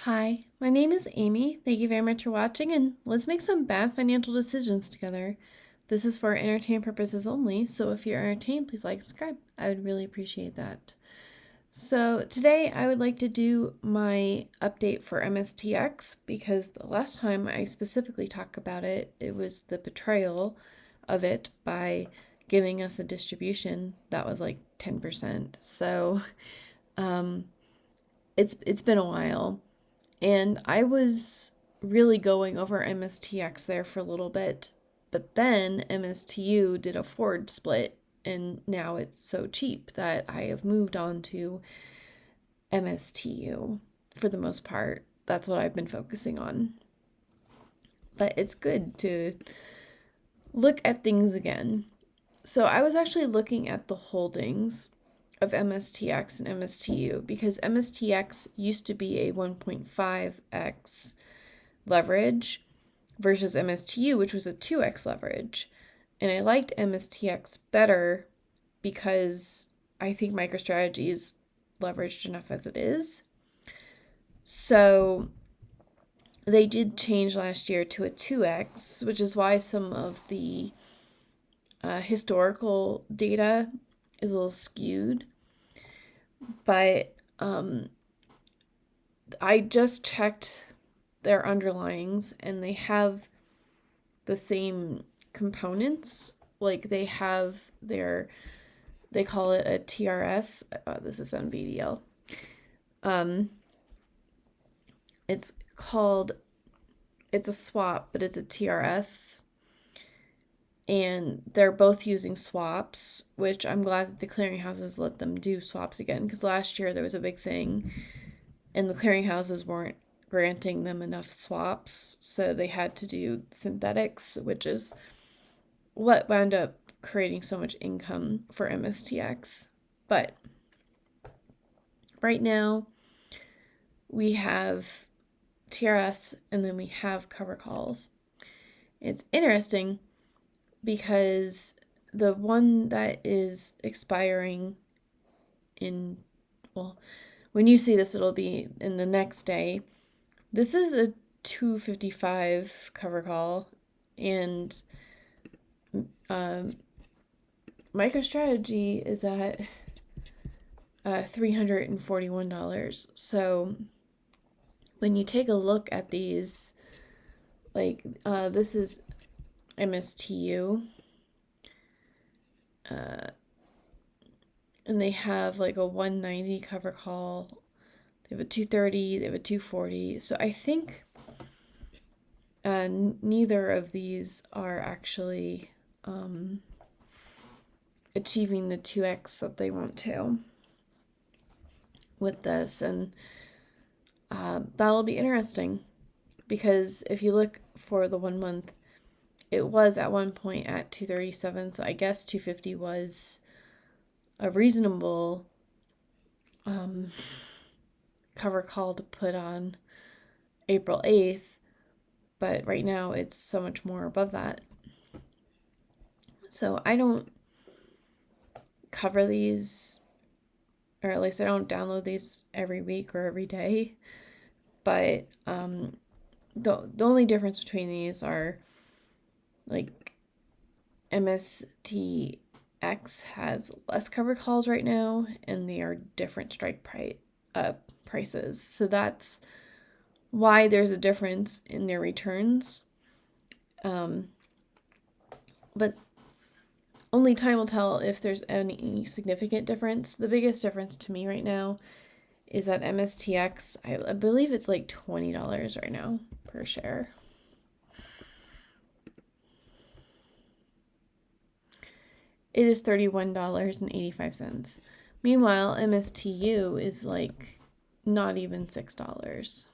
Hi, my name is Amy. Thank you very much for watching, and let's make some bad financial decisions together. This is for entertainment purposes only, so if you're entertained, please like and subscribe. I would really appreciate that. So today I would like to do my update for MSTX because the last time I specifically talked about it, it was the betrayal of it by giving us a distribution that was like 10%. So it's been a while. And I was really going over MSTX there for a little bit, but then MSTU did a forward split, and now it's so cheap that I have moved on to MSTU for the most part. That's what I've been focusing on. But it's good to look at things again. So I was actually looking at the holdings of MSTX and MSTU because MSTX used to be a 1.5x leverage versus MSTU, which was a 2x leverage. And I liked MSTX better because I think MicroStrategy is leveraged enough as it is. So they did change last year to a 2x, which is why some of the historical data is a little skewed. But I just checked their underlyings and they have the same components. Like they have they call it a TRS. This is on BDL. It's a swap, but it's a TRS. And they're both using swaps, which I'm glad that the clearinghouses let them do swaps again, because last year there was a big thing and the clearinghouses weren't granting them enough swaps, so they had to do synthetics, which is what wound up creating so much income for MSTX. But right now we have TRS and then we have cover calls. It's interesting because the one that is expiring in, well, when you see this, it'll be in the next day. This is a 255 cover call, and MicroStrategy is at $341. So when you take a look at these, like this is MSTU, and they have like a 190 cover call, they have a 230, they have a 240. So I think neither of these are actually achieving the 2x that they want to with this, and that'll be interesting because if you look for the 1 month, it was at one point at 237, so I guess 250 was a reasonable cover call to put on April 8th, but right now it's so much more above that. So I don't cover these, or at least I don't download these every week or every day, but the only difference between these are like MSTX has less cover calls right now, and they are different strike prices. So that's why there's a difference in their returns. But only time will tell if there's any significant difference. The biggest difference to me right now is that MSTX, I believe it's like $20 right now per share. It is $31.85. Meanwhile, MSTU is like not even $6.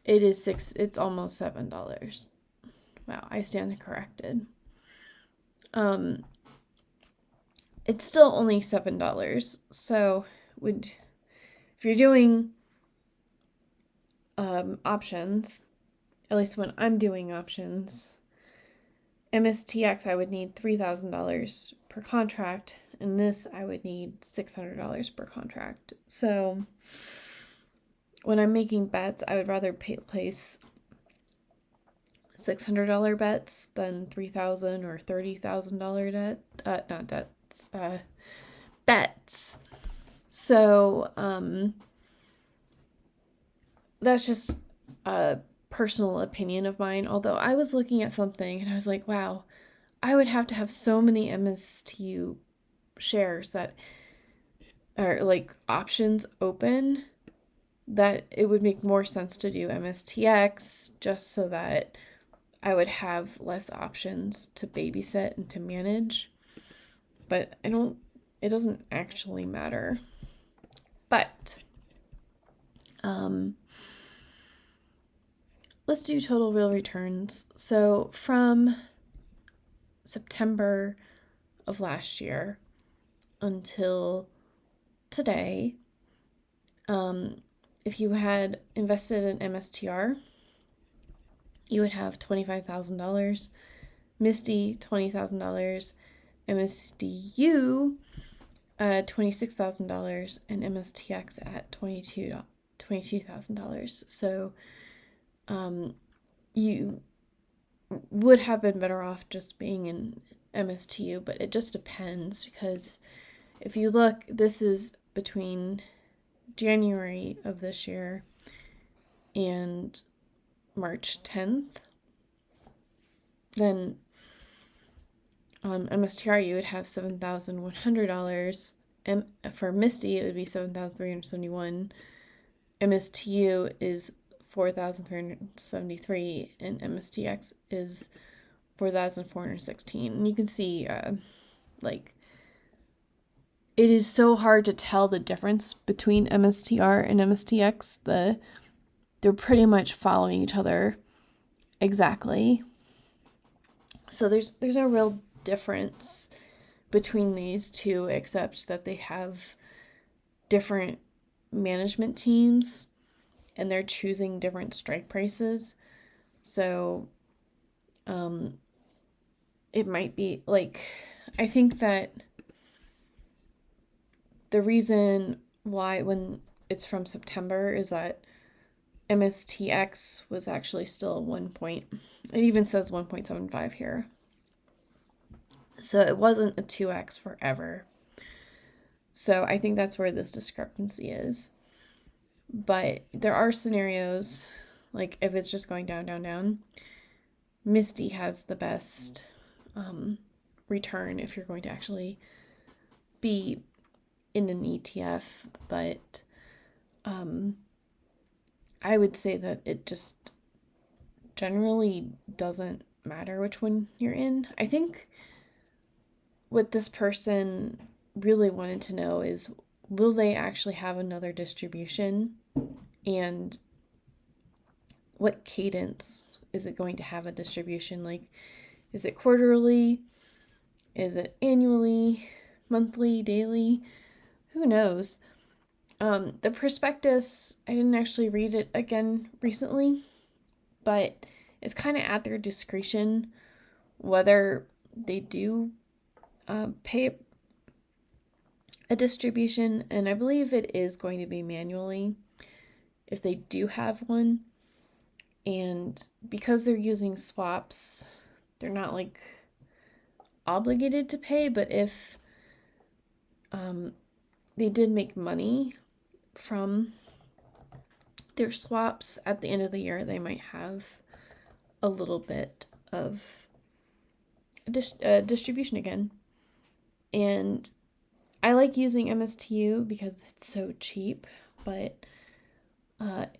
It is it's almost $7. Wow, I stand corrected. It's still only $7. So if you're doing options, at least when I'm doing options, MSTX, I would need $3,000 per contract, and this I would need $600 per contract. So when I'm making bets, I would rather place $600 bets than $3,000 or $30,000 not debts, bets. So, that's just a personal opinion of mine. Although I was looking at something and I was like, wow, I would have to have so many MSTU shares that are like options open that it would make more sense to do MSTX just so that I would have less options to babysit and to manage. But it doesn't actually matter. But let's do total real returns. So from September of last year until today, if you had invested in MSTR, you would have $25,000, Misty $20,000, MSDU $26,000, and MSTX at $22,000. So you would have been better off just being in MSTU, but it just depends, because if you look, this is between January of this year and March 10th. Then on MSTR you would have $7,100. For Misty it would be $7,371. MSTU is $4,373, and MSTX is $4,416. And you can see like it is so hard to tell the difference between MSTR and MSTX. They're pretty much following each other exactly. So there's no real difference between these two, except that they have different management teams and they're choosing different strike prices. So it might be like, I think that the reason why when it's from September is that MSTX was actually still it even says 1.75 here. So it wasn't a 2x forever. So I think that's where this discrepancy is. But there are scenarios, like if it's just going down, down, down, Misty has the best return if you're going to actually be in an ETF. But I would say that it just generally doesn't matter which one you're in. I think what this person really wanted to know is, will they actually have another distribution, and what cadence is it going to have a distribution? Like, is it quarterly? Is it annually, monthly, daily? Who knows? The prospectus, I didn't actually read it again recently, but it's kind of at their discretion whether they do pay a distribution, and I believe it is going to be manually if they do have one. And because they're using swaps, they're not like obligated to pay, but if they did make money from their swaps at the end of the year, they might have a little bit of distribution again. And I like using MSTU because it's so cheap, but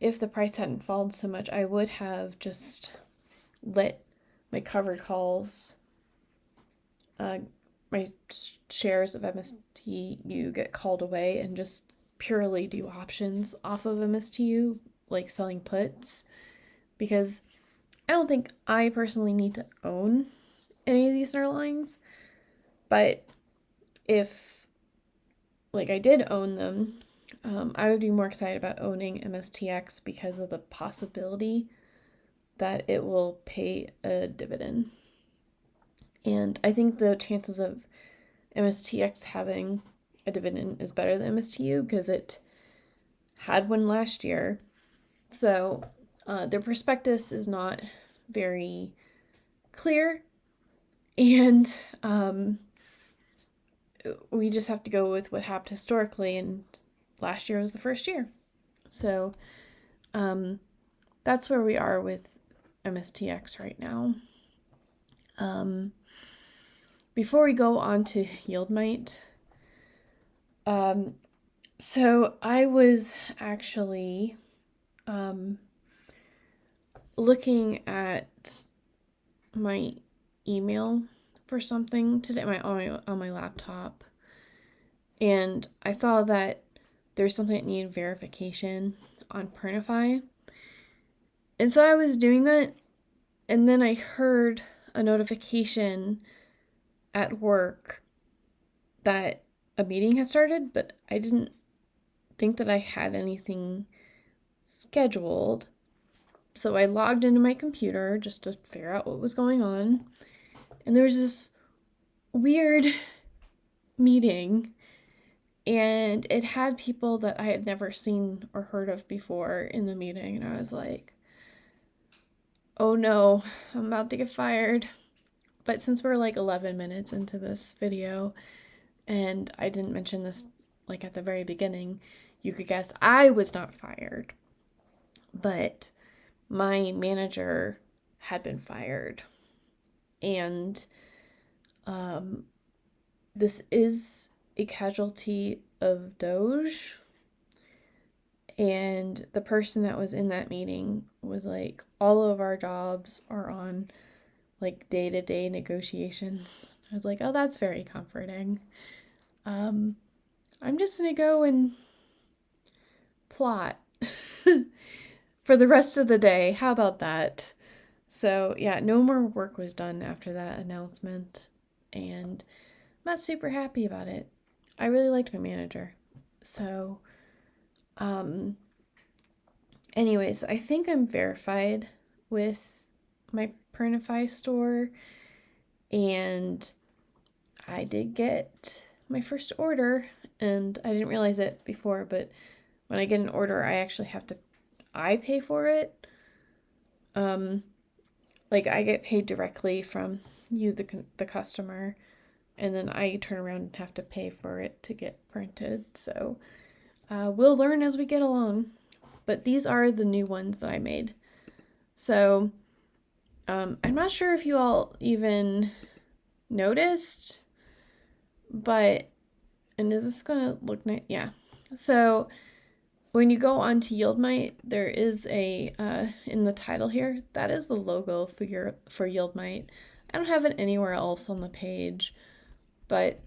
if the price hadn't fallen so much, I would have just let my covered calls, my shares of MSTU get called away and just purely do options off of MSTU, like selling puts, because I don't think I personally need to own any of these airlines. But if like I did own them, I would be more excited about owning MSTX because of the possibility that it will pay a dividend. And I think the chances of MSTX having a dividend is better than MSTU because it had one last year. So their prospectus is not very clear, and we just have to go with what happened historically, and last year was the first year. So that's where we are with MSTX right now. Before we go on to YieldMite, so I was actually looking at my email for something today on my laptop, and I saw that there's something that needed verification on Printify, and so I was doing that, and then I heard a notification at work that a meeting had started, but I didn't think that I had anything scheduled. So I logged into my computer just to figure out what was going on. And there was this weird meeting, and it had people that I had never seen or heard of before in the meeting. And I was like, oh no, I'm about to get fired. But since we're like 11 minutes into this video, and I didn't mention this like at the very beginning, you could guess I was not fired. But my manager had been fired. And this is a casualty of Doge. And the person that was in that meeting was like, all of our jobs are on like day-to-day negotiations. I was like, oh, that's very comforting. I'm just gonna go and plot for the rest of the day. How about that? So yeah, no more work was done after that announcement, and I'm not super happy about it. I really liked my manager. So anyways, I think I'm verified with my Printify store, and I did get my first order, and I didn't realize it before, but when I get an order, I pay for it. Like I get paid directly from you, the customer, and then I turn around and have to pay for it to get printed. So we'll learn as we get along. But these are the new ones that I made. So I'm not sure if you all even noticed, but, and is this gonna look nice? Yeah. So when you go on to YieldMite, there is a, in the title here, that is the logo for YieldMite. I don't have it anywhere else on the page, but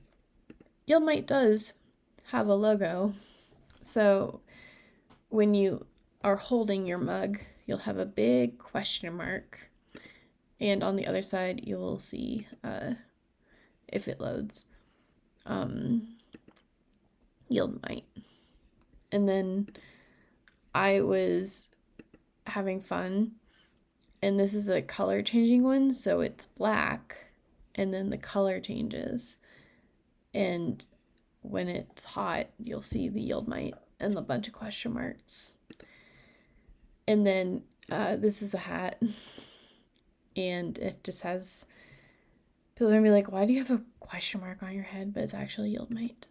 YieldMite does have a logo. So when you are holding your mug, you'll have a big question mark. And on the other side, you will see, if it loads, YieldMite. And then I was having fun, and this is a color changing one, so it's black, and then the color changes. And when it's hot, you'll see the YieldMite and a bunch of question marks. And then this is a hat, and it just has, people are gonna be like, why do you have a question mark on your head? But it's actually YieldMite.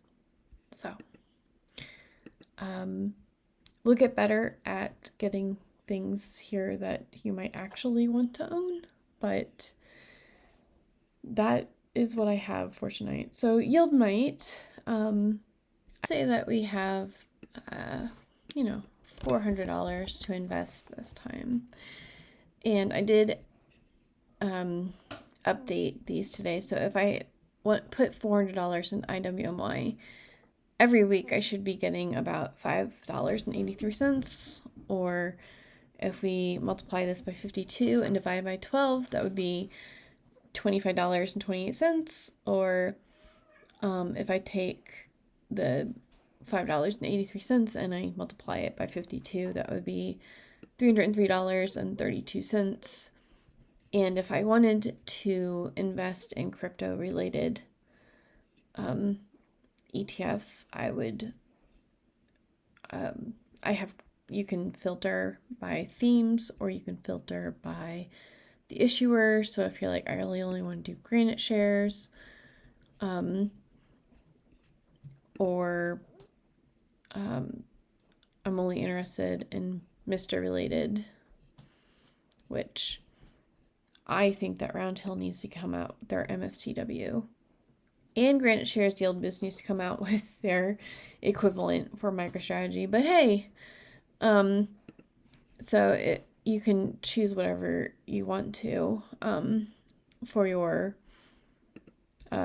So we'll get better at getting things here that you might actually want to own, but that is what I have for tonight. So YieldMite, I'd say that we have, $400 to invest this time. And I did update these today. So if I put $400 in IWMY, every week I should be getting about $5.83, or if we multiply this by 52 and divide by 12, that would be $25.28, or if I take the $5.83 and I multiply it by 52, that would be $303.32. And if I wanted to invest in crypto related ETFs, I would, I have you can filter by themes, or you can filter by the issuer. So if you're like, I really only want to do Granite shares, or I'm only interested in Mr. related, which I think that Roundhill needs to come out with their MSTW. And Granite Shares Yield Boost needs to come out with their equivalent for MicroStrategy. But hey, so you can choose whatever you want to for your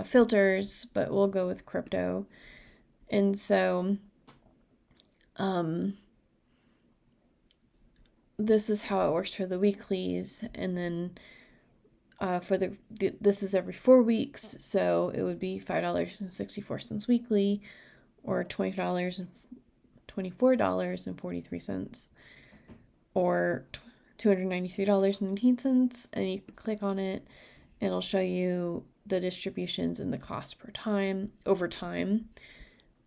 filters, but we'll go with crypto. And so this is how it works for the weeklies, and then for this is every 4 weeks, so it would be $5.64 weekly, or $24.43, or $293.19, and you click on it, and it'll show you the distributions and the cost per time over time,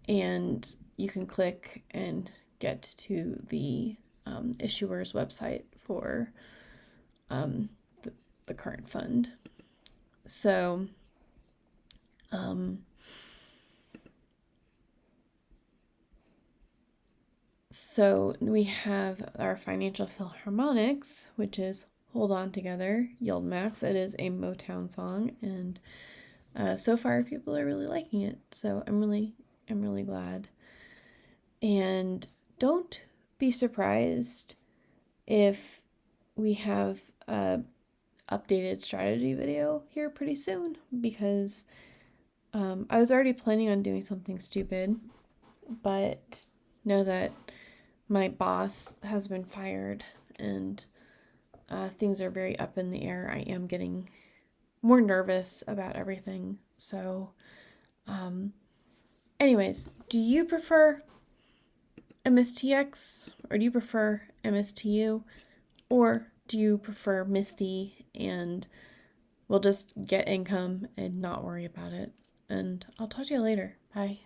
and you can click and get to the issuer's website for the current fund. So so we have our Financial Philharmonics, which is Hold On Together, Yield Max. It is a Motown song, and so far people are really liking it, so I'm really glad. And don't be surprised if we have a updated strategy video here pretty soon, because I was already planning on doing something stupid, but know that my boss has been fired and things are very up in the air. I am getting more nervous about everything. So anyways, do you prefer MSTX, or do you prefer MSTU, or do you prefer Misty and we'll just get income and not worry about it? And I'll talk to you later. Bye.